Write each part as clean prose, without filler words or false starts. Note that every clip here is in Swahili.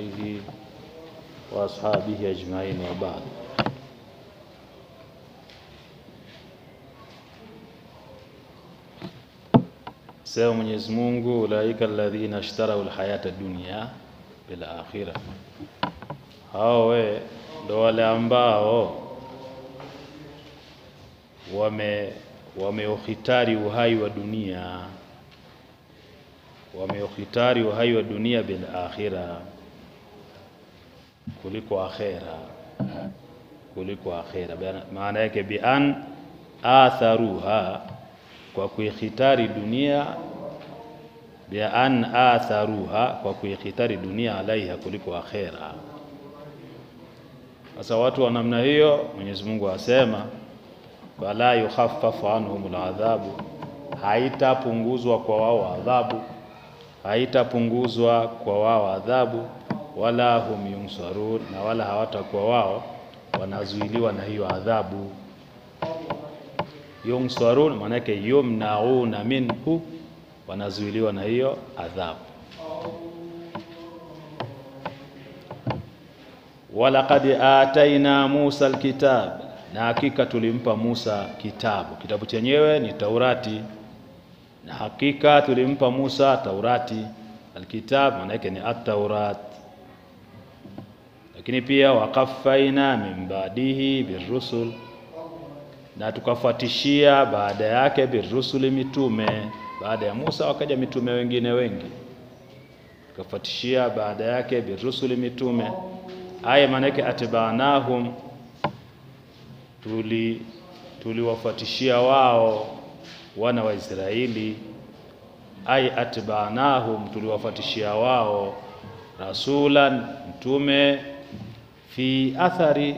آله وأصحابه أجمعين وبعد. Sema Mwenyezi Mungu, ulaika alladhina ishtaraw alhayata dunya bil akhirah. Hao ndo wale ambao wameukhitari uhai wa dunia, wameukhitari uhai wa dunia bil akhirah, kuliko akhera. Maana yake bi an atharuha, kwa kuikhitari dunia, bi an atharuha, kwa kuikhitari dunia alaiha, kuliko akhera. Sasa watu wa namna hiyo Mwenyezi Mungu asema wala yukhaffafu anhumul adhabu, haitapunguzwa kwa wao adhabu, haitapunguzwa kwa wao adhabu, wala hum yunsarun, na wala hawatakuwa wao wanazuiliwa na hiyo adhabu. Yunsarun maana yake yumnauna minhu, wanazuiliwa na hiyo adhabu. Walaqad ataina Musa alkitab, na hakika tulimpa Musa kitabu. Kitabu chenyewe ni Taurati, na hakika tulimpa Musa Taurati. Alkitab maana yake ni at-Taurat. Lakini pia waqaffaina min ba'dihi birrusul, na tukafuatishia baada yake birrusuli, mitume. Baada ya Musa wakaja mitume wengine wengi, tukafuatishia baada yake birrusuli, mitume. Aya maana yake atbanahum, tuliwafuatishia wao wana wa Israeli. Ay atbanahum, tuliwafuatishia wao rasulan, mtume, fi athari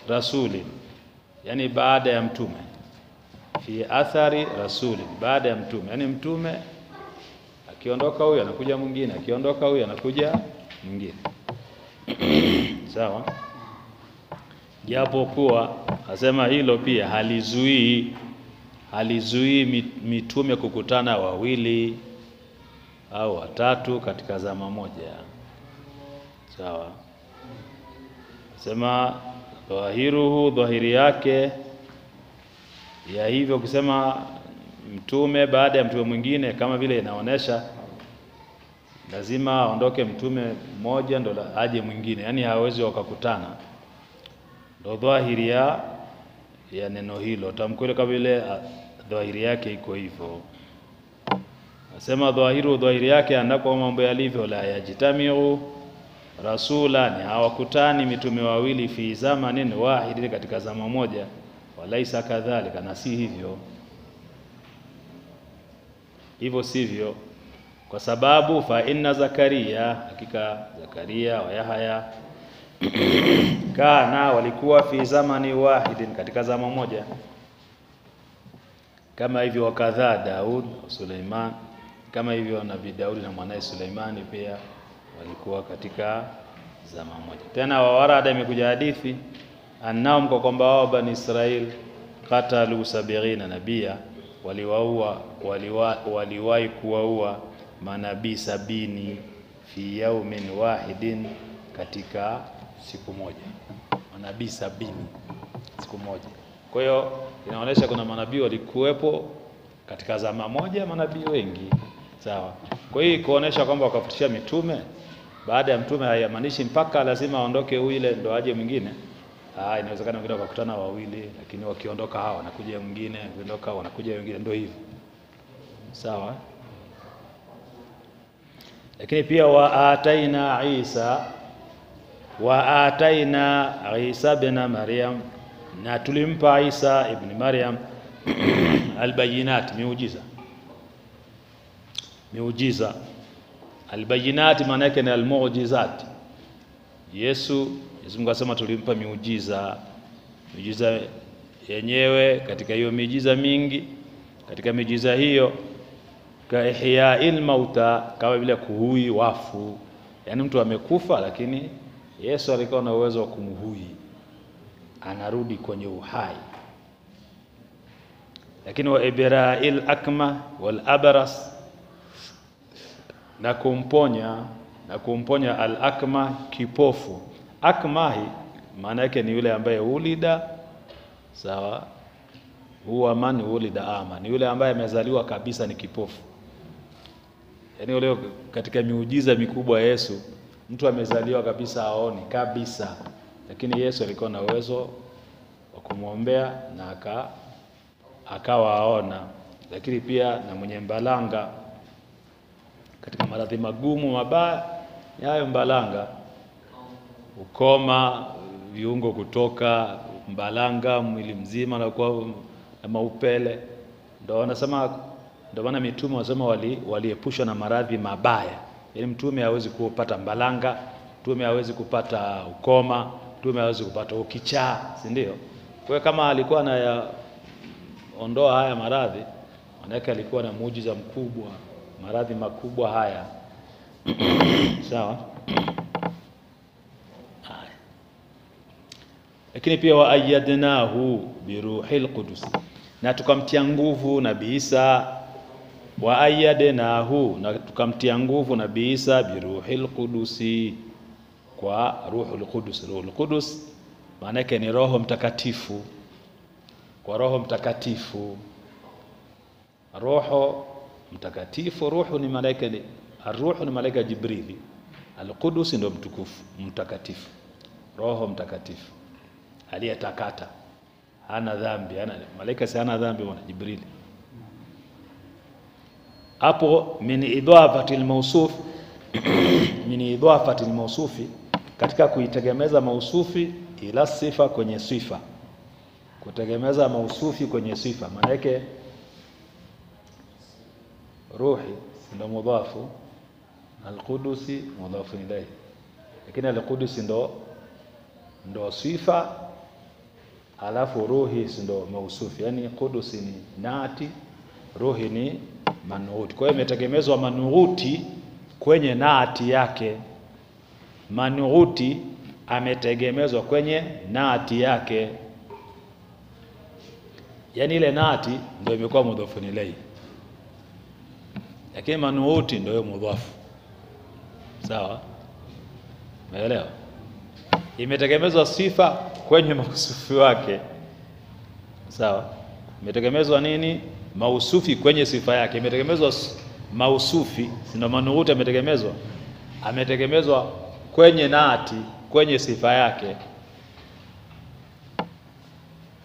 rasuli, yani baada ya mtume, fi athari rasuli, baada ya mtume, yani mtume akiondoka huyu anakuja mwingine, akiondoka huyu anakuja mwingine. Sawa. Japo kuwa asema hilo pia halizuii mitume kukutana wawili au watatu katika zama moja. Sawa. Sema dhahiruhu, dhahiri yake ya hivyo kusema mtume baada ya mtume mwingine, kama vile inaonesha lazima aondoke mtume mmoja ndo aje mwingine, yani hawezi wakakutana. Ndo dhahiri ya neno hilo, tamko kama vile dhahiri yake iko hivyo. Nasema dhahiru, dhahiri yake andako mambo yalivyo, la yajtamiu rasulani, hawakutani mitume wawili fi zamanin wahid, katika zama moja. Walaisa kadhalika, na si hivyo, hivyo sivyo. Kwa sababu fa inna Zakaria, hakika Zakaria wa Yahya kana, walikuwa fi zamani wahidin, katika zama moja. Kama hivyo wakadha Daud wa Suleiman, kama hivyo Nabii Daudi na mwanae Suleimani pia walikuwa katika zama moja. Tena wawarada, imekuja hadithi annahum, kwa kwamba wao Bani Israil qatalu 70 nabia, waliwahi kuwaua manabii 70 fi yaumin wahidin, katika siku moja. Manabii 70 siku moja. Kwa hiyo inaonyesha kuna manabii walikuwepo katika zama moja, manabii wengi. Sawa. Kwa hiyo kuonesha kwamba wakafutisha mitume baada ya mtume haimaanishi mpaka lazima aondoke yule ndo aje mwingine. Inawezekana wengine wakakutana wawili, lakini wakiondoka hawa wanakuja mwingine, wakiondoka wanakuja wengine, ndio hivyo. Sawa. Lakini pia wa ataina Isa ibn Maryam, na tulimpa Isa ibn Maryam albayinat, miujiza. Albayinat maana yake ni almu'jizat. Yesu Mungu asema tulimpa miujiza yenyewe. Katika hiyo miujiza mingi, katika miujiza hiyo ka ihya'il mauta, kama vile kuhui wafu. Yani mtu amekufa, lakini Yesu alikuwa na uwezo wa kumhui, anarudi kwenye uhai. Lakini wa ibra'il akma wal abras, na kumponya na kumponya al-akmah, kipofu. Akmahi maana yake ni yule ambaye ulida, sawa, huwa man ulida ama, ni yule ambaye amezaliwa kabisa ni kipofu. Yaani yule katika miujiza mikubwa ya Yesu, mtu amezaliwa kabisa aoni kabisa, lakini Yesu alikuwa na uwezo wa kumwombea na akawa aona. Lakini pia na mwenye mbalanga katika maradhi magumu mabaya, hayo mbalanga, ukoma, viungo kutoka, mbalanga mwili mzima na kwa maupele, ndio wanasema, ndio maana mitume wasema waliepushwa na maradhi mabaya. Yaani mtume hawezi kupata mbalanga, mtume hawezi kupata ukoma, mtume hawezi kupata ukichaa, si ndio? Kwa kama alikuwa anayaondoa haya maradhi, maana yake alikuwa na muujiza mkubwa, maradhi makubwa haya. Sawa? Lakini pia wa ayyadnahu bi ruhil qudus, na tukamtia nguvu Nabii Isa. Wa ayyadnahu, na tukamtia nguvu Nabii Isa bi ruhil qudusi, kwa ruhul qudus. Ruhul qudus maana yake ni Roho Mtakatifu, kwa Roho Mtakatifu. Roho Mtakatifu, ruhu ni malaika, ar-ruhu ni malaika Jibrili, al-qudus ndio mtukufu, mtakatifu. Roho Mtakatifu aliyetakata, hana dhambi, malaika si hana dhambi bwana Jibrili. Hapo min idhafati al-mawsuf min idhafati al-mawsufi, katika kuitegemeza mausufi ila sifa, kwenye sifa, kutegemeza mausufi kwenye sifa. Maana yake ruhi ndio mudhafu, al-qudusi mudhafu ilayhi, lakini al-qudusi ndo sifa, alafu ruhi ndo mausufi. Yani qudusi ni nati, ruhi ni manuuti. Kwa hiyo imetegemezwa manuuti kwenye nati yake. Manuuti ametegemezwa kwenye nati yake, yani ile nati ndio imekuwa mudhafu ilayhi, lakini manuuti ndio mudhafu. Sawa, umeelewa? Imetegemezwa sifa kwenye mausufi wake. Sawa, imetegemezwa nini? Mausufi kwenye sifa yake. Imetegemezwa mausufi, ndio manuuti ametegemezwa kwenye nati, kwenye sifa yake.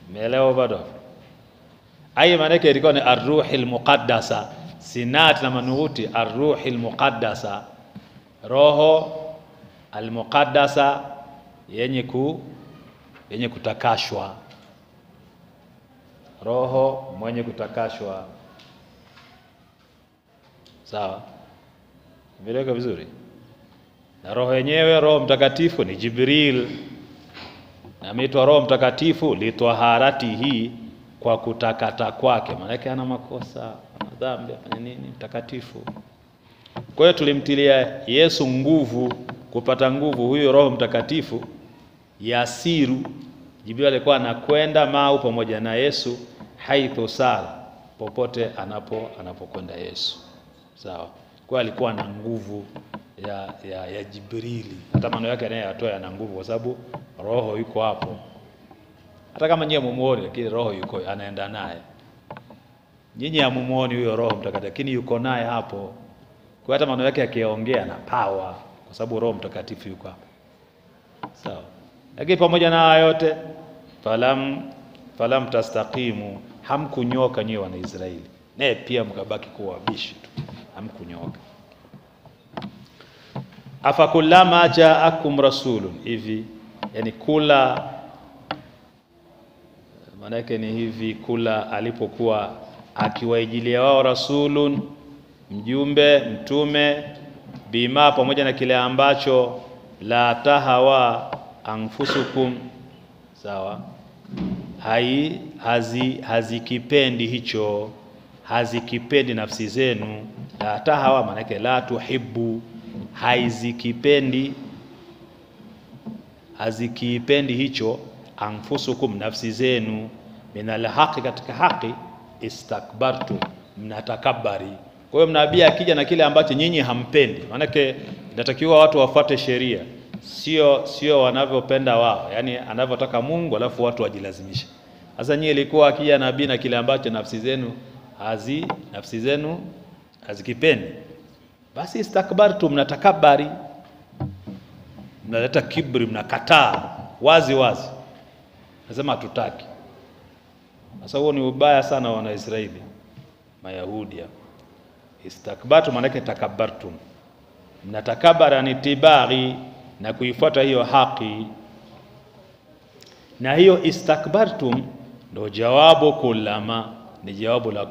Umeelewa bado? Ai maana yake ilikuwa ni ar-ruhil muqaddasa, sinat na manuuti ar-ruhil muqaddasa, roho al-muqaddasa, yenye kutakashwa, roho mwenye kutakashwa. Sawa, vileka vizuri. Na roho yenyewe, Roho Mtakatifu ni Jibril, na ameitwa Roho Mtakatifu litwaharatihi, kwa kutakata kwake. Maana yake hana makosa, hana dhambi, afanya nini? Mtakatifu. Kwa hiyo tulimtilia Yesu nguvu, kupata nguvu huyo Roho Mtakatifu. Yasiru, Jibril alikuwa anakwenda mau pamoja na Yesu, haithu sala, popote anapokwenda Yesu. Sawa, kwa alikuwa na nguvu ya Jibrili. Hata maneno yake naye atoa yana nguvu, kwa sababu roho yuko hapo. Hata kama nyinyi mumuone, lakini roho yuko, anaenda naye. Nyinyi hamumuoni huyo Roho Mtakatifu, lakini yuko naye hapo. Kwa hata maneno yake yakiongea na power, kwa sababu Roho Mtakatifu yuko hapo. Sawa. Lakini pamoja na yote, falam tastaqimu, hamkunyoka nyewe wana Israeli. Naye pia mkabaki kuwa wabishi tu, hamkunyoka. Afakullama ja'akum rasulun, hivi yani kula, maana yake ni hivi, kula alipokuwa akiwaijilia wao rasulun, mjumbe, mtume, bima, pamoja na kile ambacho la tahawa anfusukum, sawa, hazikipendi hicho, hazikipendi nafsi zenu. La tahawa maana yake la tuhibbu, hazikipendi hicho, anfusukum, nafsi zenu, minal haqi, katika haki, istakbartu, mnatakabari. Kwa hiyo mnabii akija na kile ambacho nyinyi hampendi, maana yake Inatakiwa watu wafuate sheria, sio wanavyopenda wao, yani anavyotaka Mungu alafu watu wajilazimisha. Sasa nyie ilikuwa akija nabii na kile ambacho nafsi zenu hazikipendi, basi istakbartum, mnatakabari, mnaleta kibri, mnakataa wazi wazi, nasema hatutaki. Sasa huo ni ubaya sana wa Israeli, Mayahudi. Istakbartum maana yake takabbartum, mnatakabara ni tibari na kuifuata hiyo haki. Na hiyo istakbartum ndo jawabu kullama, ni jawabu la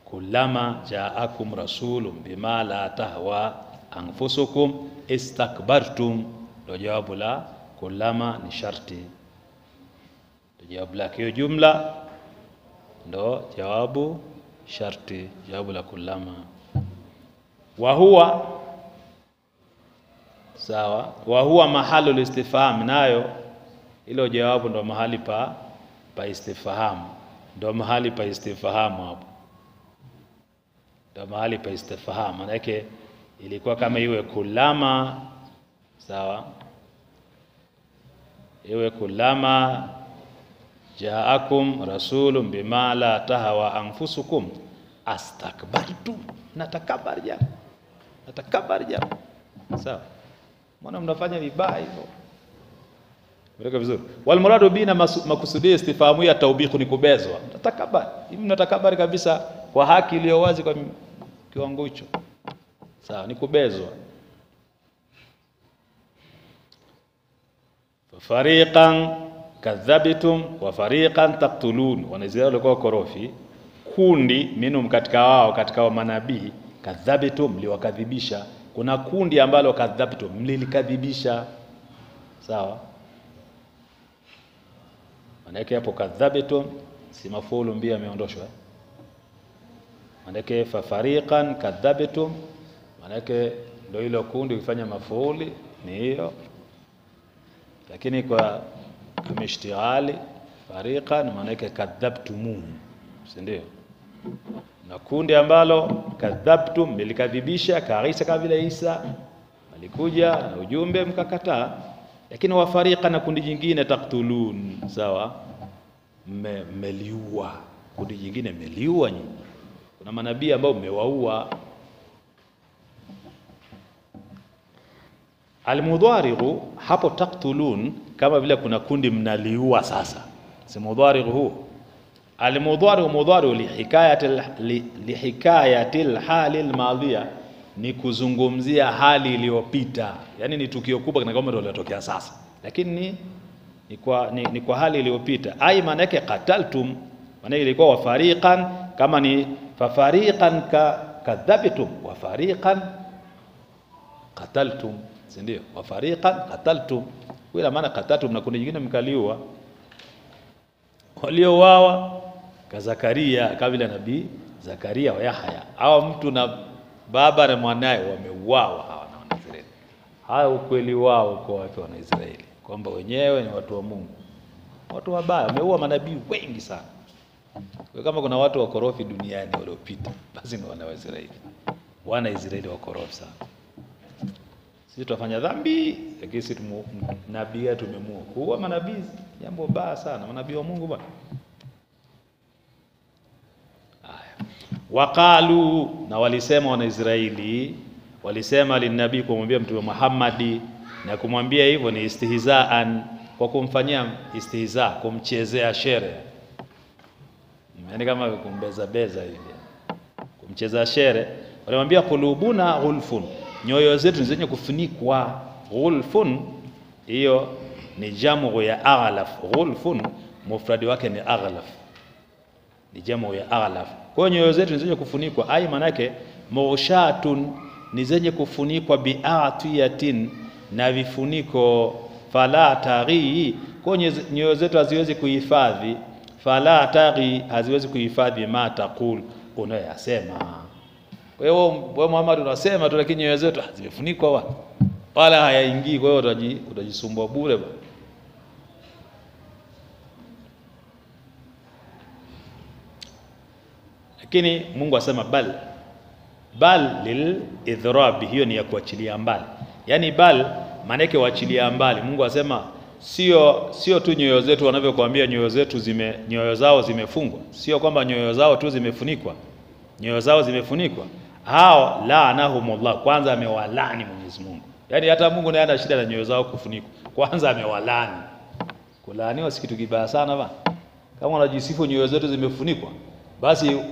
kullama jaakum rasulun bima la tahwa anfusukum istakbartum, ndo jawabu la kullama, ni sharti, ndo jawabu la hiyo jumla, ndo jawabu sharti, jawabu la kullama. Wa huwa sawa, wa huwa mahalu istifham, nayo hilo jawabu ndo mahali pa istifham, ndo mahali pa istifham hapo, ndo mahali pa istifham. Maana yake ilikuwa kama iwe kullama, sawa, iwe kullama jaakum rasulun bima la tahwa anfusukum astakbartum, natakabari japo, sawa. Mbona mnafanya vibaya hivyo? Mweleka vizuri. Wal muradu bina makusudia istifhamu ya tawbiq, ni kubezwa. Mnatakabari, hivi mnatakabari kabisa kwa haki iliyo wazi kwa kiwango hicho, sawa, ni kubezwa. Fariqan kadhabtum wa fariqan taqtulun, wanaizraeli walikuwa korofi, kundi minum katika wao manabii, kadhabtum, mliwakadhibisha. Kuna kundi ambalo kadhabtum, mlilikadhibisha, sawa. Maana yake hapo kadhabtum si mafuulu mbia ameondoshwa. Maana yake fa fariqan kadhabtum, maana yake ndio hilo kundi ukifanya mafuuli ni hiyo, lakini kwa kumishtighali fariqan maana yake kadhabtumun, si ndio? Na kundi ambalo kadhabtum, mlikadhibisha, kaisa kama vile Isa alikuja na ujumbe mkakataa. Lakini wa fariqan, na kundi jingine taqtulun, sawa, mmeliua, kundi jingine mmeliua nyinyi. Kuna manabii ambao mmewaua. Almudhari'u hapo taqtulun, kama vile kuna kundi mnaliua. Sasa si mudhari'u huu. Almudhari'u mudhari'u lihikayati alhali almadhiya, ni kuzungumzia hali iliyopita, yani ni tukio kubwa kana kama ndio linatokea sasa, lakini ni kwa hali iliyopita. Ai maana yake qataltum, maana ilikuwa wafariqan, kama ni fafariqan kadhabtum wa fariqan qataltum, si ndio? Wa fariqan qataltum, kwa maana qataltum na kundi jingine mkaliua. Waliowawa ka Zakaria, kama vile nabii Zakaria wa Yahya, au mtu na baba na mwanae wameuawa hawa na Wanaisraeli. Hao ukweli wao kwa watu wa Israeli kwamba wenyewe ni watu wa Mungu, watu wabaya, wameua manabii wengi sana. Kwa kama kuna watu wakorofi duniani waliopita, basi ni wana Israeli wakorofi sana. Sisi tunafanya dhambi, lakini sisi nabii yetu tumemua. Kuua manabii jambo baya sana, manabii wa Mungu bwana. Waqalu, na walisema Wanaisraeli, walisema linabii, kumwambia Mtume Muhammad, na kumwambia hivyo ni istihzaan, kwa kumfanyia istihza, kumchezea shere, yani kama kumbeza hivi, kumchezea shere. Walimwambia qulubuna ghulfun, nyoyo zetu zenye kufunikwa. Ghulfun hiyo ni jamu ya aghlaf, ghulfun mufradi wake ni aghlaf, ni jamu ya aghlaf. Kwa nyoyo zetu zenye kufunikwa, ai manake mushatun, ni zenye kufunikwa bi'atiyatin, na vifuniko, fala taghi, kwa nyoyo zetu haziwezi kuhifadhi, fala taghi, haziwezi kuhifadhi ma taqul, unayasema. Kwa hiyo wewe Muhammad unasema tu, lakini nyoyo zetu hazifunikwa wala hayaingii, kwa hiyo utajisumbua bure bwana. Lakini Mungu asema bal, bal lil idhrab, hiyo ni ya kuachilia mbali. Yani bal maana yake waachilia mbali. Mungu asema sio tu nyoyo zetu wanavyokuambia nyoyo zao zimefungwa, sio kwamba nyoyo zao tu zimefunikwa, nyoyo zao zimefunikwa. Hao laanahumullah, kwanza amewalani Mwenyezi Mungu. Yani hata Mungu naye ana shida na nyoyo zao kufunikwa, kwanza amewalani. Kulaaniwa si kitu kibaya sana bana. Kama unajisifu nyoyo zetu zimefunikwa,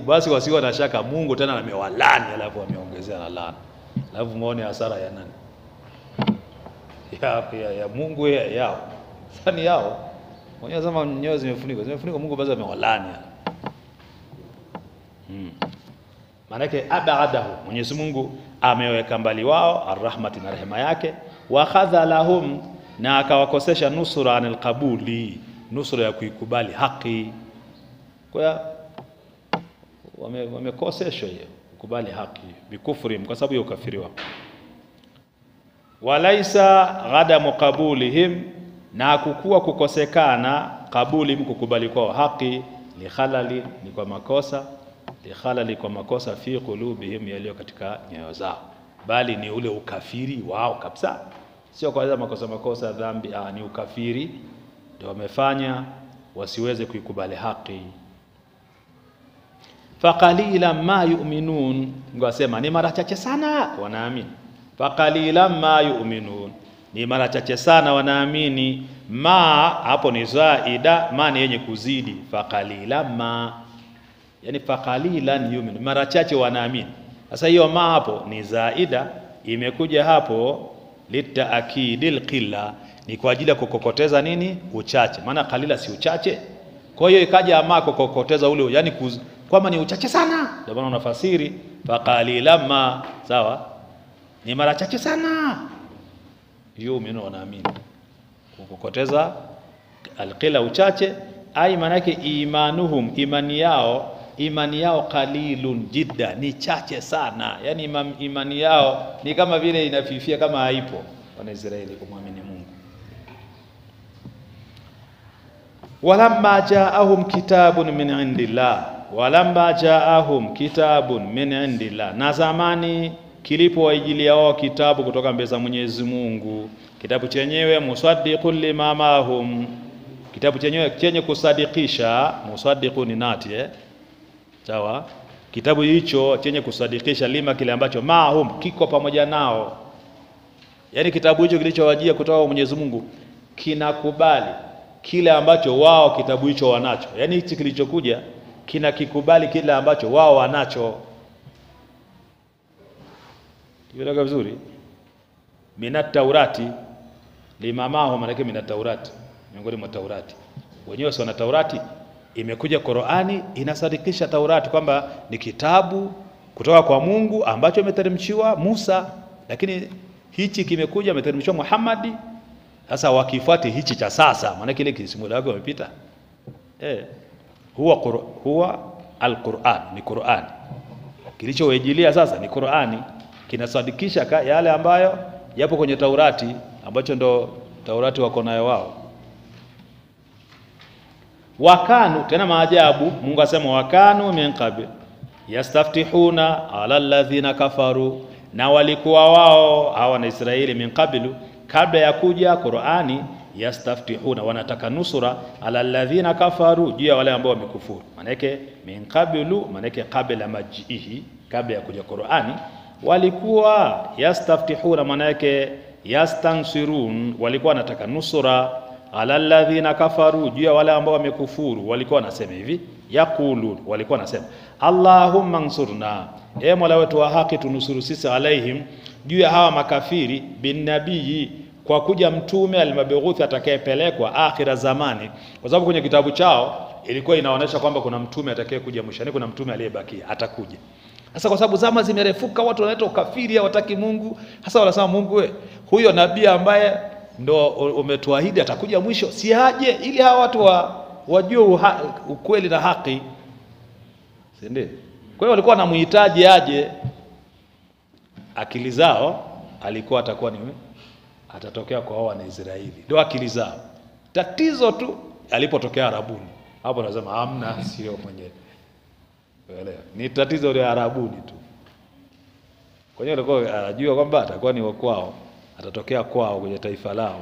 basi wasiwe na shaka Mungu tena amewalani, alafu ameongezea na laana. Alafu muone hasara ya nani? Ya Mungu yao. Sani yao. Mwenye sema nyoyo zimefunikwa Mungu basi amewalani. Manake abadahu, Mwenyezi Mungu ameweka mbali wao arrahmati, na rehema yake, wa khadhalahum, na akawakosesha nusura anil qabuli, nusura ya kuikubali haki. Kwa wamekoseshwa hiyo kukubali haki bikufri, kwa sababu ya ukafiri wao. Walaisa ghadamu qabulihim, na kukua kukosekana qabulihim, kukubali kwao haki, li khalali, ni kwa makosa, li khalali, kwa makosa, fi qulubihim, yaliyo katika nyoyo zao, bali ni ule ukafiri wao kabisa, sio kwa makosa dhambi, ni ukafiri ndio wamefanya wasiweze kuikubali haki. Faqalila ma yu'minun, ngasema ni mara chache sana wanaamini. Faqalila ma yu'minun, ni mara chache sana wanaamini. Ma hapo ni zaida, ma ni yenye kuzidi. Faqalila ma, yani faqalilan yu'minun, mara chache wanaamini. Sasa hiyo ma hapo ni zaida, imekuja hapo litaakidil qilla, ni kwa ajili ya kukokoteza nini? Uchache. Maana qalila si uchache, kwa hiyo ikaja ma kukokoteza ule, yani kwamba ni uchache sana. Ndio maana unafasiri faqalila ma, sawa, ni mara chache sana yu'minu, wanaamini. Kukokoteza alqila, uchache, ai maana yake imanuhum, imani yao qalilun jidda, ni chache sana. Yani imani yao ni kama vile inafifia, kama haipo wana Israeli kumwamini Mungu. Walamma ja'ahum kitabun min indillah, walamma ja'ahum kitabun min indillah, na zamani kilipowaijilia wao kitabu kutoka mbele za Mwenyezi Mungu. Kitabu chenyewe musaddiqul lima mahum, kitabu chenyewe chenye kusadikisha. Musaddiqu ni nati, sawa. Kitabu hicho chenye kusadikisha lima, kile ambacho mahum, kiko pamoja nao. Yani kitabu hicho kilichowajia kutoka kwa Mwenyezi Mungu kinakubali kile ambacho wao kitabu hicho wanacho. Yani hichi kilichokuja kinakikubali kile ambacho wao wanacho. Kieleweka vizuri? Minat Taurati limamaho, maana yake minat Taurati, miongoni mwa Taurati. Wenyewe sio na Taurati, imekuja Qur'ani inasadikisha Taurati kwamba ni kitabu kutoka kwa Mungu ambacho imeteremshiwa Musa, lakini hichi kimekuja imeteremshiwa Muhammad. Sasa wakifuati hichi cha sasa, maana kile kisimula wake wamepita. Huwa al-Qur'an, ni Qur'an. Kilichowajilia sasa ni Qur'ani, kinasadikisha yale ambayo yapo kwenye Taurati, ambacho ndo Taurati wako nayo wao. Wakanu, tena maajabu, Mungu asema wakanu min qabl yastaftihuna ala alladhina kafaru, na walikuwa wao hawa na Israeli min qablu, kabla ya kuja Qur'ani, yastaftihuna, wanataka nusura ala alladhina kafaru, juu ya wale ambao wamekufuru. Maana yake min qablu, maana yake kabla majihi, kabla ya kuja Qur'ani walikuwa yastaftihuna, maana yake yastansirun, walikuwa wanataka nusura ala alladhina kafaru, juu ya wale ambao wamekufuru. Walikuwa wanasema hivi, yaqulun, walikuwa wanasema Allahumma ansurna, Mola wetu wa haki tunusuru sisi, alaihim, juu ya hawa makafiri, bin nabii, kwa kuja mtume almabghuth, atakayepelekwa akhira zamani. Kwa sababu kwenye kitabu chao ilikuwa inaonyesha kwamba kuna mtume atakayekuja mwishoni, kuna mtume aliyebakia atakuja. Sasa kwa sababu zama zimerefuka, watu wanaleta ukafiri, hawataki Mungu. Sasa wanasema Mungu, huyo nabii ambaye ndo umetuahidi atakuja mwisho, si aje ili hawa watu wajue ukweli na haki, si ndio? Kwa hiyo walikuwa wanamhitaji aje. Akili zao alikuwa atakuwa ni atatokea kwa wao na Israeli, ndio akili zao. Tatizo tu alipotokea Arabuni, hapo nasema hamna, sio mwenyewe. Elewa, ni tatizo la Arabuni tu. Kwa hiyo alikuwa anajua kwamba atakuwa ni kwao, atatokea kwao kwenye taifa lao.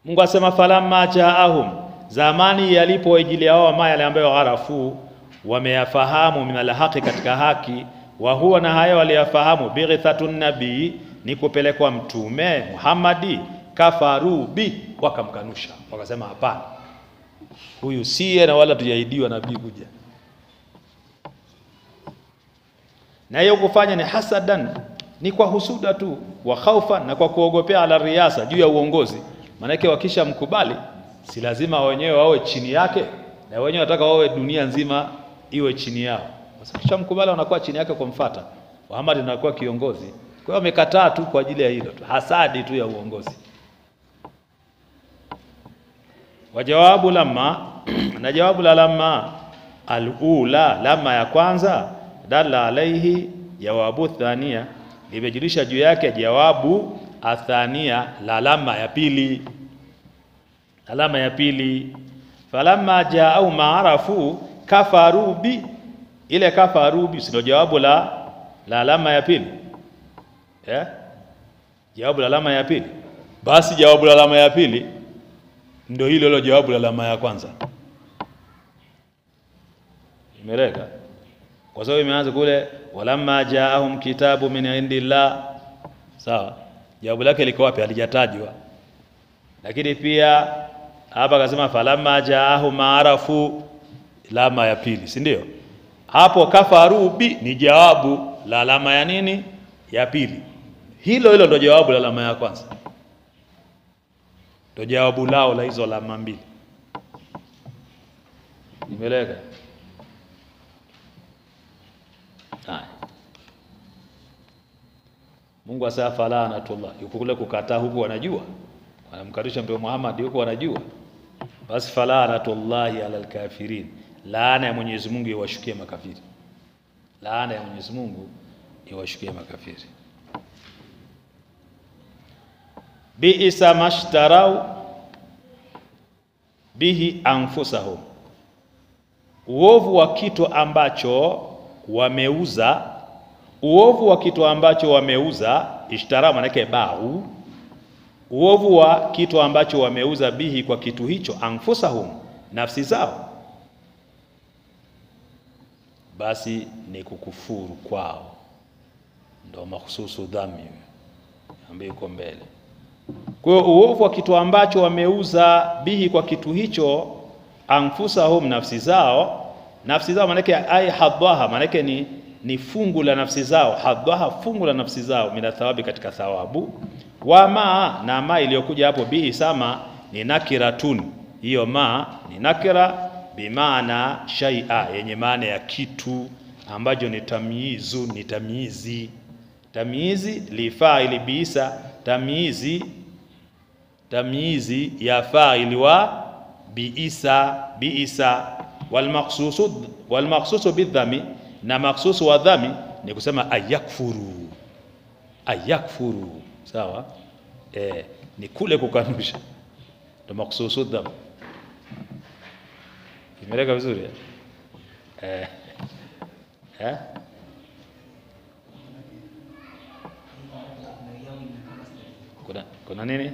Mungu asema falamma jaahum, zamani yalipoijilia wao ma yale ambayo arafu wameyafahamu min alhaqi, katika haki, wa huwa na hayo waliyafahamu bighithatun nabii, ni kupelekwa mtume Muhammadi, kafaru bi, wakamkanusha, wakasema hapana, huyu siye na wala tujaidiwa nabii kuja. Na hiyo kufanya ni hasadan, ni kwa husuda tu, wa khaufan, na kwa kuogopea, ala riasa, juu ya uongozi. Maana wakisha mkubali, si lazima wenyewe wawe chini yake, na wenyewe wataka wawe dunia nzima iwe chini yao. Sasa kisha mkubali wanakuwa chini yake kumfuata. Muhammad anakuwa kiongozi. Kwa hiyo wamekataa tu kwa ajili ya hilo tu, hasadi tu ya uongozi. Wajawabu lamma, na jawabu la lamma alula, lamma ya kwanza, dalla alaihi jawabu thania, limejulisha juu yake jawabu athania la lamma ya pili. Alama ya pili, falamma jaau maarafu kafaru bi, ile kafaru bi sio jawabu la alama ya pili. Jawabu la alama ya pili, basi jawabu la alama ya pili ndio hilo hilo jawabu la alama ya kwanza. Imeleka kwa sababu imeanza kule walamma jaahum kitabu min indillah, sawa. Jawabu lake liko wapi? Halijatajwa. Lakini pia hapa akasema falamma jaahum maarafu, alama ya pili, si ndio? Hapo kafaru bi ni jawabu la alama ya nini? Ya pili. Hilo hilo ndio jawabu la alama ya kwanza, ndio jawabu lao la hizo alama mbili. Imeleka. Mungu asafa laanatullah, yuko kule kukataa huku wanajua, wanamkarisha Mtume Muhammad huko wanajua. Basi falanatullahi ala alkafirin, laana ya Mwenyezi Mungu iwashukie makafiri, laana ya Mwenyezi Mungu iwashukie makafiri. Bi'sa mashtarau bihi anfusahum, uovu wa kitu ambacho wameuza, uovu wa kitu ambacho wameuza, ishtara manake bau, uovu wa kitu ambacho wameuza bihi kwa kitu hicho, anfusahum, nafsi zao, basi ni kukufuru kwao, ndio mahususu dhambi ambayo iko mbele. Kwa hiyo uovu wa kitu ambacho wameuza bihi kwa kitu hicho, anfusahum, nafsi zao, nafsi zao manake ai hadhaha, manake ni fungu la nafsi zao, hadhaha, fungu la nafsi zao, mina thawabi, katika thawabu. Wama, na ma iliyokuja hapo bihi sama ni nakiratun, hiyo ma ni nakira bimaana shay'a, yenye maana ya kitu ambacho ni tamyizu, ni tamyizi. Tamyizi li fa'ili biisa, tamyizi ya fa'ili wa biisa. Wal maqsusu bidhami, na maqsusu wa dhami ni kusema ayakfuru, sawa. Ni kule kukanusha, ndio maqsusu dham. Imeleka vizuri kuna nini?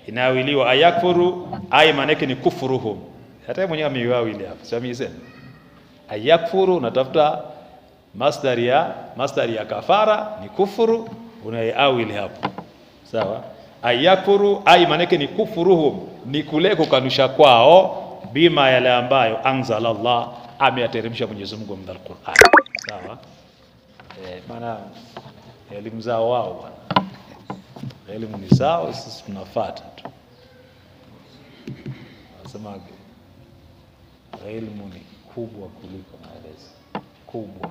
Inawiliwa ayakfuru, ay manake ni kufruhum. Hata mwenyewe amewawili hapa, sio mimi sema ayakfuru, natafuta masdari ya kafara ni kufuru, unaawili hapo, sawa. Ayakfuru ay manake ni kufruhum, ni kule kukanusha kwao, bima yale ambayo anzala Allah, ameyateremsha Mwenyezi Mungu ndani ya Qur'an, sawa. Maana elimu zao wao bwana, elimu ni sawa, sisi tunafuata tu. Nasema elimu ni kubwa kuliko maelezo, kubwa.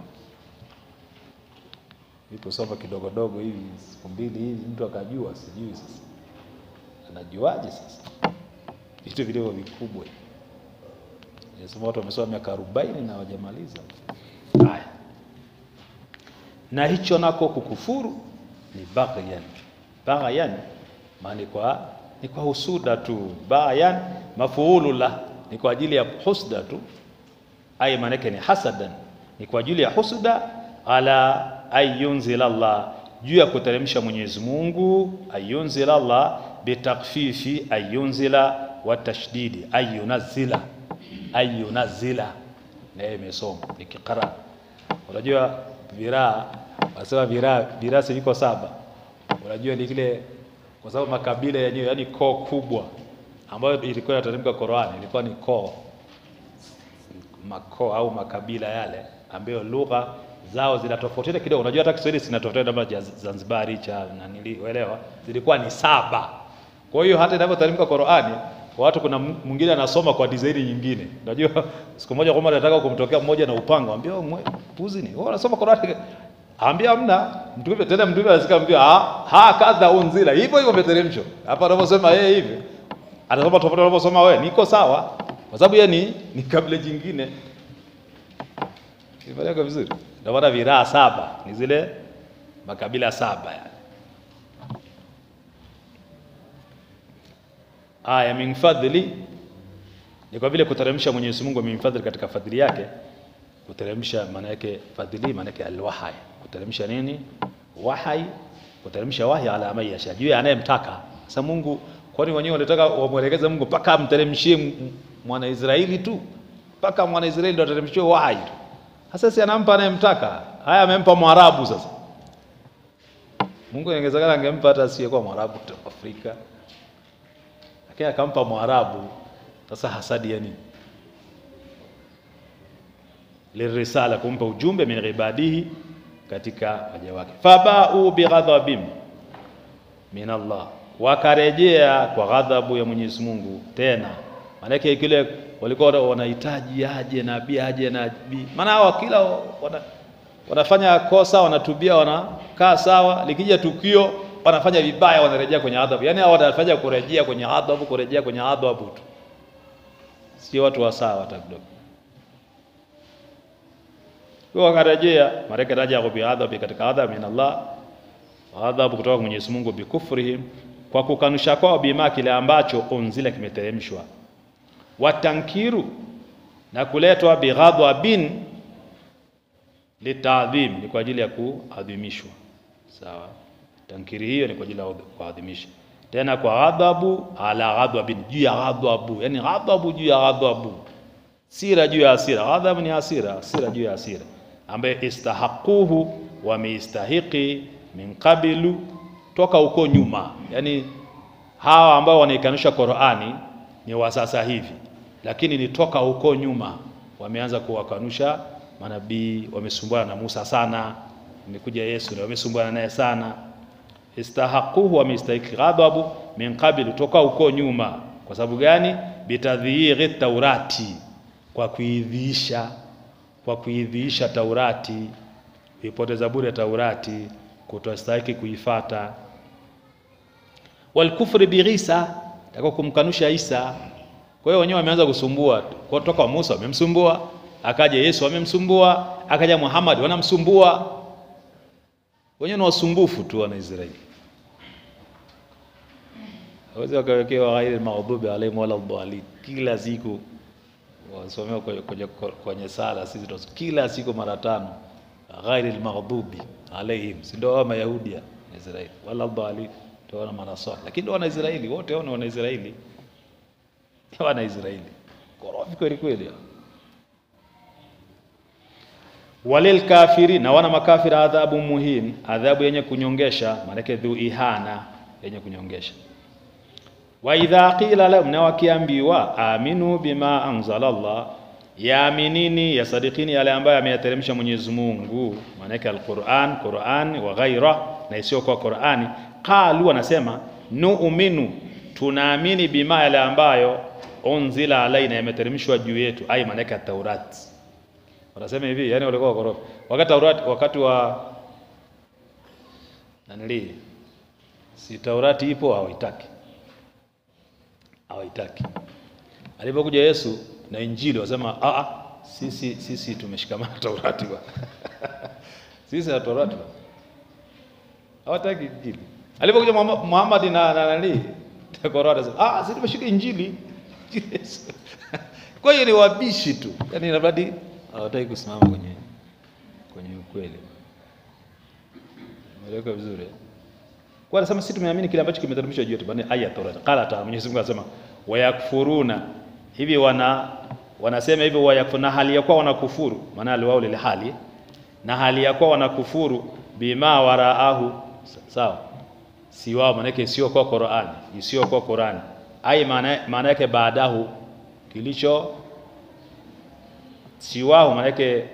Ipo soma kidogo dogo hivi siku mbili hivi mtu akajua, sijui sasa anajuaje sasa vitu vidogo vikubwa. Nasema watu wamesoma miaka 40 na hawajamaliza. Haya, na hicho nako kukufuru ni baghyan, maana ni kwa husuda tu. Baghyan mafuulu la, ni kwa ajili ya husda tu, ai manake ni hasadan, ni kwa ajili ya husuda, ala ayunzila Allah, juu ya kuteremsha Mwenyezi Mungu, ayunzila Allah bitakfifi, ayunzila wa tashdidi, ayunazila, ayunazila. Na imesoma nikikara. Unajua viraa, wasema viraa viko 7. Unajua ni kile kwa sababu makabila yenyewe, yani koo kubwa ambayo ilikuwa inateremka Qur'an, ilikuwa ni koo au makabila yale ambayo lugha zao zinatofautiana kidogo. Unajua hata Kiswahili sinatofautiana kama Zanzibari cha na nilielewa, zilikuwa ni 7. Kwa hiyo hata inapoteremka Qur'an, watu kuna mwingine anasoma kwa design nyingine. Unajua siku moja kama nataka kumtokea mmoja na upanga, ambia puzi ni wewe unasoma Qur'an, ambia hamna. Mtume tena anasikia ha kadha unzila, hivyo umeteremshwa hapa. Anaposema yeye hivi anasoma tofauti na anaposoma wewe, niko sawa kwa sababu yeye ni kabla jingine. Kifahamu vizuri. Ndio maana viraa 7 ni zile makabila 7 yani. Aya min fadli ni kwa vile kuteremsha Mwenyezi Mungu min fadli, katika fadhili yake. Kuteremsha maana yake fadhili, maana yake alwahyi. Kuteremsha nini? Wahyi. Kuteremsha wahyi ala man yasha, juu anayemtaka. Sasa Mungu, kwani wenyewe wanataka wamuelekeze Mungu paka amteremshie mwana Israeli tu? Paka mwana Israeli ndo ateremshie wahyi tu? Sasa si anampa anayemtaka. Haya amempa Mwarabu sasa. Mungu ingewezekana angempa hata asiyekuwa Mwarabu tu Afrika. Lakini akampa Mwarabu. Sasa hasadi ya nini? Lirisala, kumpa ujumbe min ibadihi, katika waja wake. Faba'u bighadhabin min Allah, wakarejea kwa ghadhabu ya Mwenyezi Mungu tena. Maana yake kile walikuwa wanahitaji aje nabii. Maana hao kila wanafanya kosa, wanatubia, wanakaa sawa, likija tukio wanafanya vibaya, wanarejea kwenye adhabu. Yaani hao wanafanya kurejea kwenye adhabu tu. Sio watu wa sawa hata kidogo. Kwa wakarejea, mareka raja bi adhabu, katika adhabu min Allah, adhabu kutoka kwa Mwenyezi Mungu, bikufrihim, kwa kukanusha kwao, bima, kile ambacho unzila, kimeteremshwa. Watankiru, na kuletwa bighadhabin litadhim, ni kwa ajili ya kuadhimishwa. Sawa, tankiri hiyo ni kwa ajili ya kuadhimisha. Tena kwa ghadhabu ala ghadhabin, juu ya ghadhabu, yani ghadhabu juu ya ghadhabu, sira juu ya hasira. Ghadhabu ni hasira, hasira juu ya hasira, ambaye istahaquhu, wameistahiqi min qabilu, toka huko nyuma. Yani hawa ambao wanaikanusha Qur'ani ni wa sasa hivi, lakini ni toka huko nyuma wameanza kuwakanusha manabii. Wamesumbuana na Musa sana, imekuja Yesu na wamesumbuana naye sana. Istahaquhu, wameistahiqi ghadhabu min qabilu, toka huko nyuma. Kwa sababu gani? Bitadhiri Taurati, kwa kuidhiisha Taurati, kuipoteza bure Taurati, kutostahili kuifuata. Wal kufri bi Isa, tako kumkanusha Isa. Kwa hiyo wenyewe wameanza kusumbua. Kwa toka Musa wamemsumbua, akaja Yesu wamemsumbua, akaja Muhammad wanamsumbua. Wenyewe ni wasumbufu tu wana Israeli. Hawezi wakawekewa ghairi maghdubi alayhim wala dhalin. Kila siku wasomea kwenye sala sisi kila siku mara 5, ghairi maghdubi alayhim, si ndio wa Yahudi Israeli, wala dhalin ndio wana manasara. Lakini ndio wana Israeli wote, wana Israeli, wana Israeli korofi kweli kweli. Walil kafiri, na wana makafiri, adhabu muhin, adhabu yenye kunyongesha, maana yake dhu ihana, yenye kunyongesha. Wa idha qila lahum, na wakiambiwa, aminu bima anzala Allah, yaaminini, yasadikini yale ambayo ameyateremsha Mwenyezi Mungu, maana yake Qur'an wa ghaira, na isiyo kwa Qur'ani. Qalu, wanasema nu'minu, tunaamini, bima, yale ambayo unzila alaina, yameteremshwa juu yetu, ai maana yake Taurat. Wanasema hivi, yani walikuwa korofi. Wakati wa nanili, si Taurati ipo, hawaitaki. Alipokuja Yesu na Injili, wasema sisi tumeshikamana Taurati bwana. Sisi na Taurati bwana, hawataki Injili. Alipokuja Muhammad na nani Taurati, sisi tumeshika Injili. Kwa hiyo ni wabishi tu, yani inabidi hawataki kusimama kwenye ukweli. Mweleka vizuri. Kwa anasema sisi tumeamini kile ambacho kimeteremshwa juu yetu, bali aya Torati. Qala ta Mwenyezi Mungu anasema wayakfuruna, hivi wanasema hivi wayakfuruna hali ya kuwa wanakufuru, maana aliwao lile hali na hali ya kuwa wanakufuru bima waraahu, sawa, si wao, maana yake sio kwa Qur'ani, sio kwa Qur'ani, ai maana yake baadahu, kilicho si wao, maana yake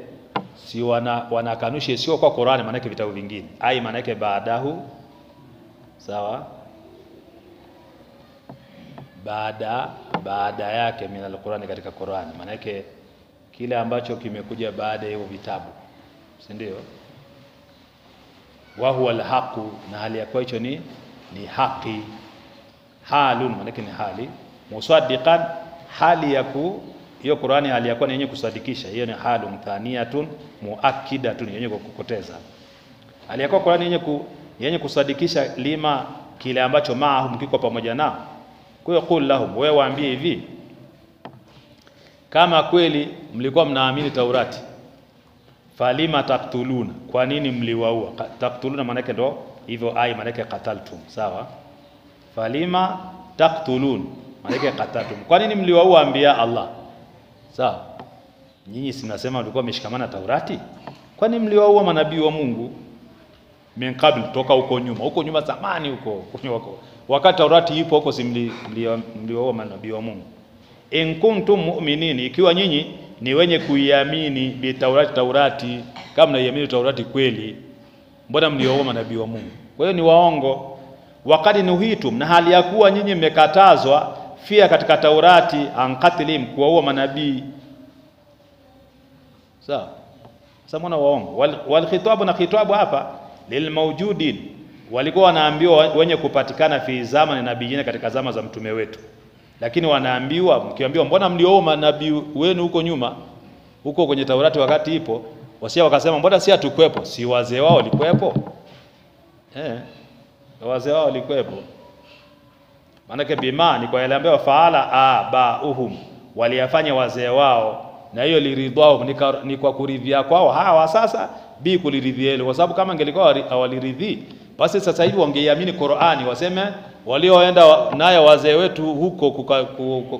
si wanakanusha sio kwa Qur'ani, maana yake vitabu vingine, ai maana yake baadahu, sawa, baada yake min al-Qur'ani, katika Qur'ani, maana yake kile ambacho kimekuja baada ya hiyo vitabu, si ndio? Wa huwa al-haqu, na hali yako hicho ni haki, halun, maana yake ni hali, musaddiqan, hali ya hiyo Qur'ani hali yako ni yenye kusadikisha, hiyo ni halun thaniyatun muakkidatun, yenye kukoteza. Hali yako Qur'ani yenye kusadikisha lima, kile ambacho maahum, kiko pamoja nao. Kwa hiyo qul lahum, wewe waambie hivi, kama kweli mlikuwa mnaamini Taurati, falima taqtuluna, kwa nini mliwaua? Taqtuluna maana yake ndo hivyo, ai maana yake qataltum, sawa. Falima taqtulun maana yake qataltum, kwa nini mliwaua anbiya Allah? Sawa, nyinyi si mnasema mlikuwa mmeshikamana Taurati, kwa nini mliwaua manabii wa Mungu? Min qabl, toka huko nyuma zamani huko wakati Taurati ipo huko, si mliwaua manabii wa Mungu. In kuntum mu'minin, ikiwa nyinyi ni wenye kuiamini bi Taurati, kama mnaiamini Taurati kweli, mbona mliwaua manabii wa Mungu? Kwa hiyo ni waongo. Wakati nuhitum, na hali ya kuwa nyinyi mmekatazwa fia katika Taurati, anqatilim, kuwaua manabii, sawa. Sasa mbona waongo? Wal khitabu, na khitabu hapa lil mawjudin, walikuwa wanaambiwa wenye kupatikana fi zamani nabiyina, katika zama za mtume wetu. Lakini wanaambiwa, mkiambiwa mbona mliwaua manabii wenu huko nyuma, huko kwenye Taurati wakati ipo, wasia wakasema mbona si hatukwepo? Si wazee wao walikuwepo? Wazee wao walikuwepo. Maana yake bima ni kwa yale ambayo faala abauhum, waliyafanya wazee wao, na hiyo liridhao ni kwa kuridhia kwao hawa sasa, bi kuliridhia ile, kwa sababu kama ingelikuwa hawaliridhi, basi sasa hivi wangeiamini Qur'ani, waseme walioenda naye wazee wetu huko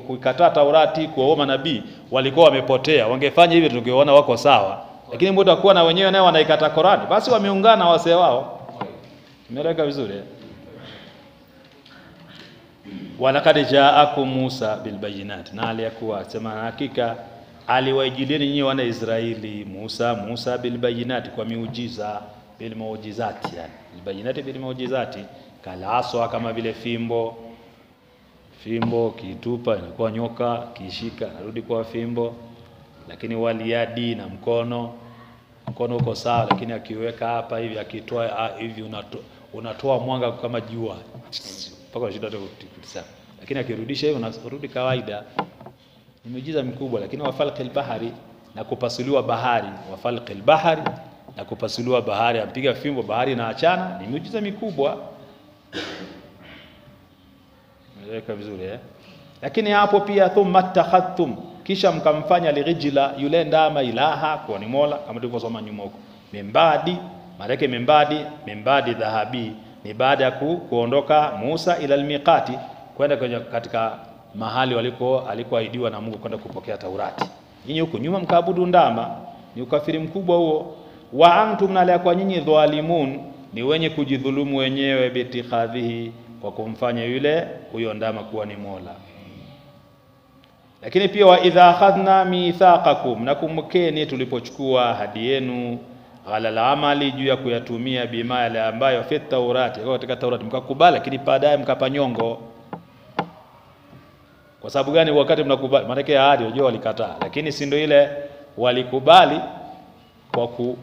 kukataa Taurati, kuwaua manabii, walikuwa wamepotea. Wangefanya hivi tungeona wako sawa, lakini mbona kuwa na wenyewe nayo wanaikataa Qur'ani, basi wameungana wazee wao. Umeeleka vizuri? Walaqad ja'akum Musa bil bayinat, na aliyekuwa sema hakika aliwajilieni nyinyi wana Israeli Musa bil bayinat, kwa miujiza, bil muujizati, yani bil bayinati bil muujizati, kalaswa, kama vile fimbo kitupa inakuwa nyoka, kishika narudi kwa fimbo. Lakini waliyadi, na mkono uko sawa, lakini akiweka hapa hivi, akitoa hivi, unatoa mwanga kama jua mpaka shida tu, lakini akirudisha hivi unarudi kawaida. Ni miujiza mikubwa. Lakini wafalqil bahari, na kupasuliwa bahari, wafalqil bahari, na kupasuliwa bahari, ampiga fimbo bahari na achana, ni miujiza mikubwa. Mweleka vizuri Lakini hapo pia thumma takhadtum, kisha mkamfanya lirijla, yule ndama, ilaha, kwa ni mola, kama tulivyosoma nyuma huko. Membadi, maana yake membadi dhahabi, ni baada ya kuondoka Musa ila almiqati, kwenda katika mahali alikoahidiwa na Mungu kwenda kupokea Taurati. Nyinyi huko nyuma mkaabudu ndama, ni ukafiri mkubwa huo. Wa antum, na kwa nyinyi dhalimun, ni wenye kujidhulumu wenyewe, bitikhadhihi, kwa kumfanya huyo ndama kuwa ni mola. Lakini pia wa idha akhadna mithaqakum, na kumkeni tulipochukua ahadi yenu, ala al-amali, juu ya kuyatumia, bima yale ambayo fi Taurati, katika Taurati mkakubali, lakini baadaye mkapanyongo. Kwa sababu gani? Wakati mnakubali, maana yake ahadi unajua walikataa, lakini si ndio ile walikubali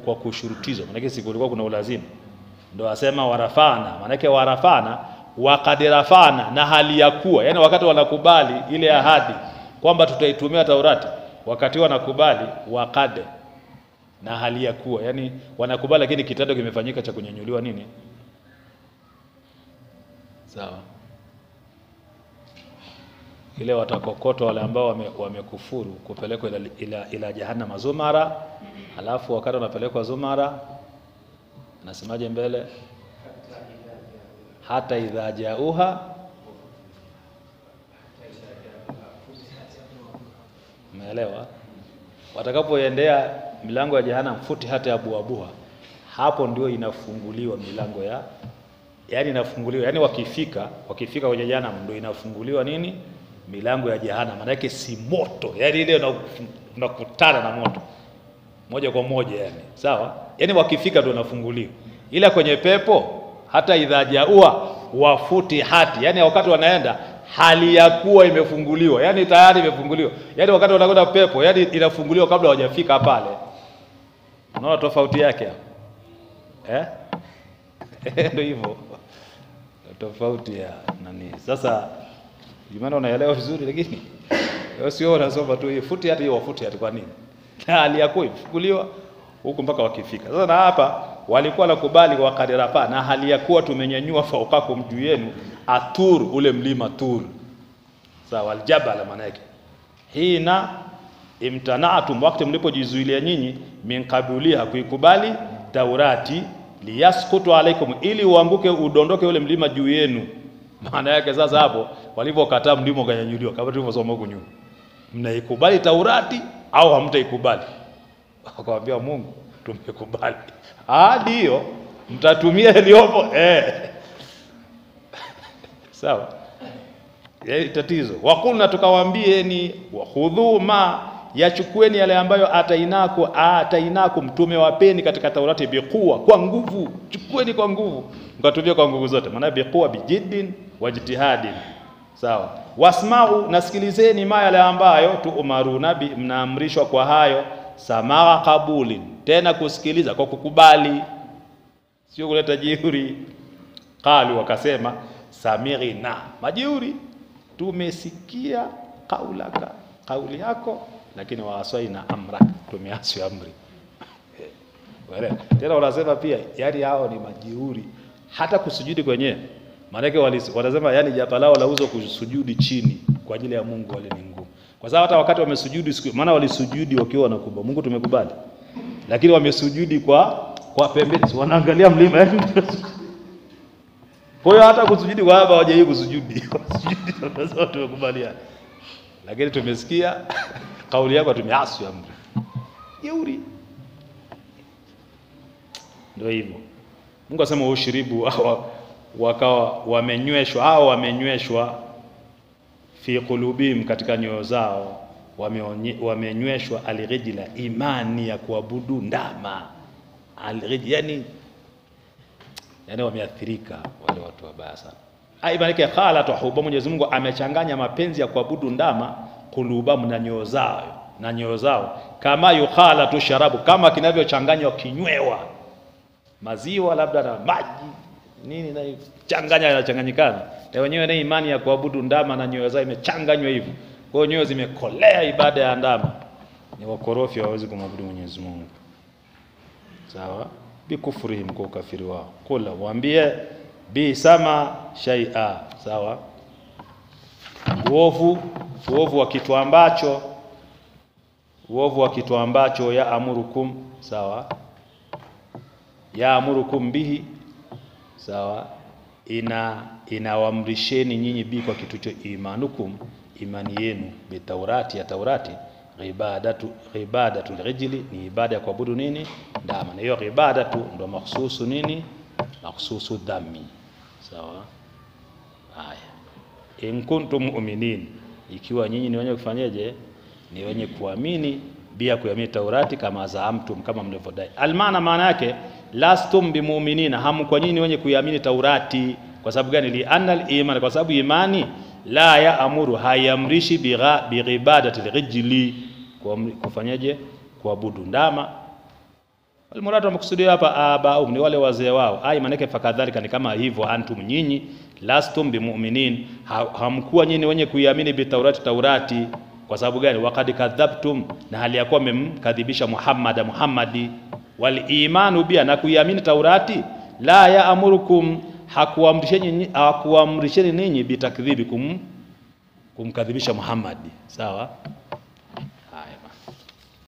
kwa kushurutizwa, maana yake si kulikuwa kuna ulazima. Ndio asema warafana, maana yake warafana wakadirafana, na hali ya kuwa, yani wakati wanakubali ile ahadi kwamba tutaitumia Taurati, wakati wanakubali wakade, na hali ya kuwa, yani wanakubali lakini kitendo kimefanyika cha kunyanyuliwa nini, sawa. ile watakokotwa wale ambao wamekufuru kupelekwa ila jahannam zumara, alafu wakati wanapelekwa zumara nasemaje mbele, hata idha jauha, umeelewa? Watakapoendea milango ya jahannam futi hata abwabuha, hapo ndio inafunguliwa milango ya, yani inafunguliwa, yani wakifika kwenye jahannam ndio inafunguliwa nini, milango ya jahannam. Maana yake si moto, yani ile unakutana na moto moja kwa moja, yani sawa, yani wakifika ndio inafunguliwa. Ila kwenye pepo hata idha jaua wafuti hati, yani wakati wanaenda hali ya kuwa imefunguliwa, yani tayari imefunguliwa, yani wakati wanakwenda pepo yani inafunguliwa kabla hawajafika pale. Unaona tofauti yake hapo ndio hivyo tofauti ya nani. Sasa jumana unaelewa vizuri, lakini sio unasoma tu futi hata hiyo wafuti hata kwa nini hali ya kuwa imefunguliwa huko mpaka wakifika. Sasa na hapa walikuwa nakubali kwa kadirafa, na hali ya kuwa tumenyanyua faukakum juu yenu atur, ule mlima Tur, sawa, aljabal maana yake hina imtanaatum, wakati mlipojizuilia nyinyi min qabuliha, kuikubali Taurati, liyaskutu alaikum, ili uanguke udondoke ule mlima juu yenu. Maana yake sasa hapo walipokataa mlima ukanyanyuliwa, kama tulivyosoma huko nyuma, mnaikubali Taurati au hamtaikubali? Akamwambia Mungu tumekubali. Ndio mtatumia iliyopo sawa. Yeye tatizo wakulna, tukawaambieni wakhudhu ma, yachukueni yale ambayo atainako mtume wapeni katika Taurati, biquwa, kwa nguvu, chukueni kwa nguvu, mkatumia kwa nguvu zote. Maana biquwa bijiddin wajtihadin, sawa. Wasma'u, nasikilizeni ma yale ambayo tuumaruna bi, mnaamrishwa kwa hayo, samaa kabulin, tena kusikiliza kwa kukubali, sio kuleta jeuri. Qalu, wakasema samirina, majeuri, tumesikia kaulaka, kauli yako, lakini waaswaina amraka, tumeasi amri. Wale tena wanasema pia, yani hao ni majeuri hata kusujudi kwenyewe. Maana yake wanasema yani japa lao lauzo kusujudi chini kwa ajili ya Mungu wale ni ngumu. Kwa sababu hata wakati wamesujudi, maana walisujudi wakiwa wanakubwa, Mungu tumekubali, lakini wamesujudi kwa pembeni, wanaangalia mlima yani. Kwa hiyo hata kusujudi kwa hapa hawajawahi kusujudi. Kusujudi tunasema tumekubaliana, lakini tumesikia kauli yako, tumeasi amri. Jeuri. Ndio hivyo. Mungu asema ushiribu, wakawa wamenyweshwa fi qulubihim, katika nyoyo zao wamenyweshwa alrijla, imani ya kuabudu ndama. Alrijla yani wameathirika wale watu wabaya sana. Maana khalatu huba, Mwenyezi Mungu amechanganya mapenzi ya kuabudu ndama kulubam, na nyoyo zao, kama yukhalatu sharabu, kama kinavyochanganywa kinywewa maziwa labda na maji nini, na inachanganyikana na wenyewe, na imani ya kuabudu ndama na nyoyo zao imechanganywa hivyo. Kwa hiyo nyoyo zimekolea ibada ya ndama, ni wakorofi, hawawezi kumwabudu Mwenyezi Mungu, sawa. Bikufurihim, kwa ukafiri wao. Kula, waambie bi sama shay'a, sawa, uovu wa kitu ambacho ya amurukum, sawa, ya amurukum bihi, sawa, inawamrisheni nyinyi bi kwa kitu cho imanukum, imani yenu, bi Taurati, ya Taurati, ibadatu rijli, ni ibada ya kuabudu nini, ndama. Na hiyo ibadatu ndo mahsusu nini, mahsusu dhammi, sawa. Haya, in kuntum mu'minin, ikiwa nyinyi ni wenye kufanyaje, ni wenye kuamini, bia kuamini Taurati, kama zaamtum, kama mlivyodai. Almaana, maana yake lastum bimu'minina, hamkuwa nyinyi wenye kuamini Taurati. Kwa sababu gani? Li anal iman, kwa sababu imani la ya amuru, hayamrishi bighibadati rijli, kufanyaje, kuabudu ndama. Almuradu makusudio hapa abaum, ni wale wazee wao. Maana yake fakadhalika, ni kama hivyo, antum, nyinyi, lastum bimu'minin, hamkuwa nyinyi wenye kuiamini bi Taurati. Kwa sababu gani? Waqad kadhabtum, na hali ya kuwa mmemkadhibisha Muhammadi. Wal imanu bia, na kuiamini Taurati, la ya amurukum, hakuamrisheni ninyi bitakdhibikum, kumkadhibisha Muhammad, sawa.